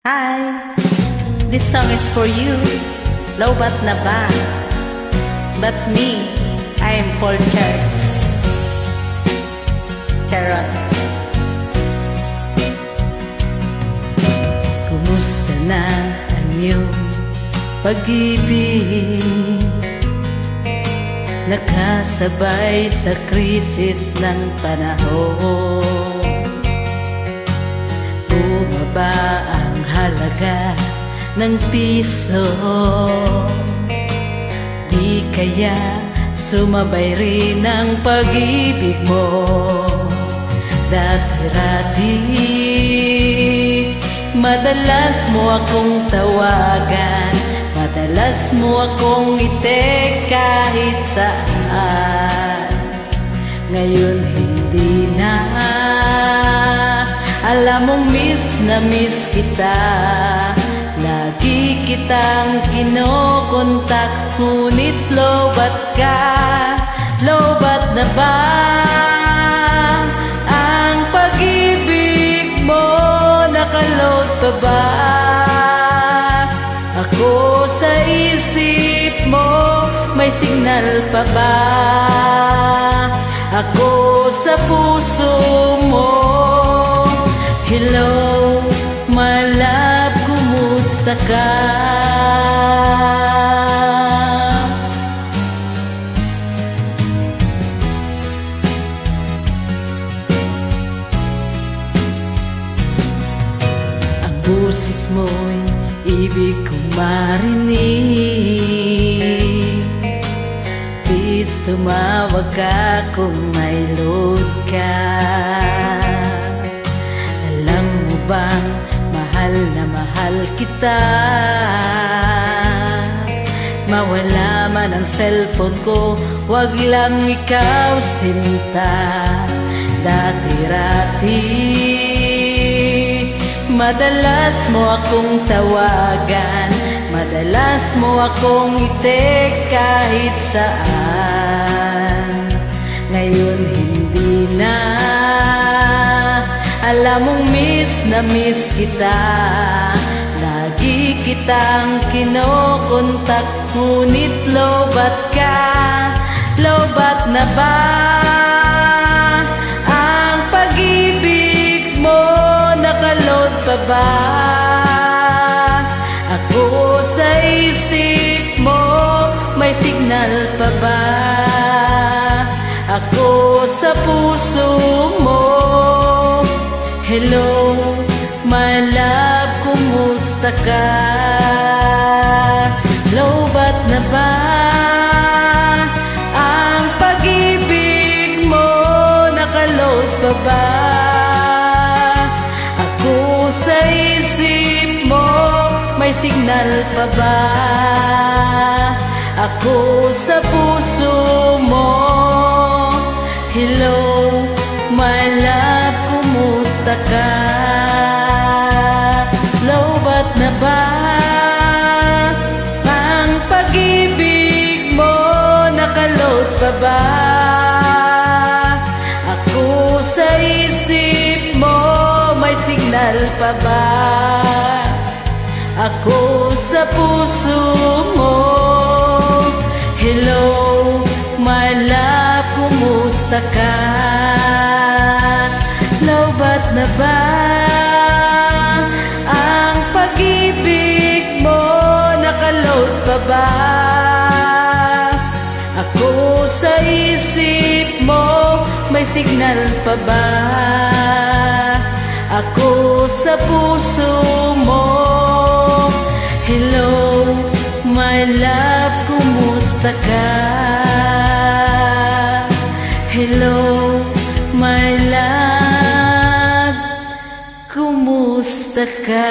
Hi, this song is for you. Lobat na ba? But me, I am Paul Charles. Charot. Kumusta na ang iyong pag-ibig? Nakasabay sa krisis ng panahon. Bumaba ang halaga ng piso. Di kaya sumabay rin ang pag-ibig mo. Dati-rati madalas mo akong tawagan, madalas mo akong i-text kahit saan. Ngayon hindi na, alam mong miss na miss kita. Lagi kitang kinokontak, ngunit lobat ka. Lobat na ba ang pag-ibig mo? Nakaload pa ba ako sa isip mo? May signal pa ba ako sa puso mo? Hello, my love, kumusta ka? Ang busis mo'y ibig kong marinig. Please tumawag ka kung may load ka. Alam mo bang mahal na mahal kita? Mawala man ang cellphone ko, wag lang ikaw sinta. Dati-rati madalas mo akong tawagan, madalas mo akong i-text kahit saan. Ngayon hindi na, alam mong miss na miss kita. Lagi kitang kinokontak, ngunit lobat ka. Lobat na ba ang pag-ibig mo? Nakaload pa ba ako sa isip mo? May signal pa ba ako sa puso mo? Hello, my love, kumusta ka? Lobat na ba ang pag-ibig mo? Nakaload pa ba ako sa isip mo? May signal pa ba ako sa puso mo? Hello, my love, kumusta ka? Lobat na ba ang pag-ibig mo? Nakaload pa ba ako sa isip mo? May signal pa ba ako sa puso mo? Hello, my love, kumusta ka? Lobat na ba ang pag-ibig mo? Nakaload pa ba ako sa isip mo? May signal pa ba ako sa puso mo? Hello, my love, kumusta ka? Hello, my love, kumusta ka?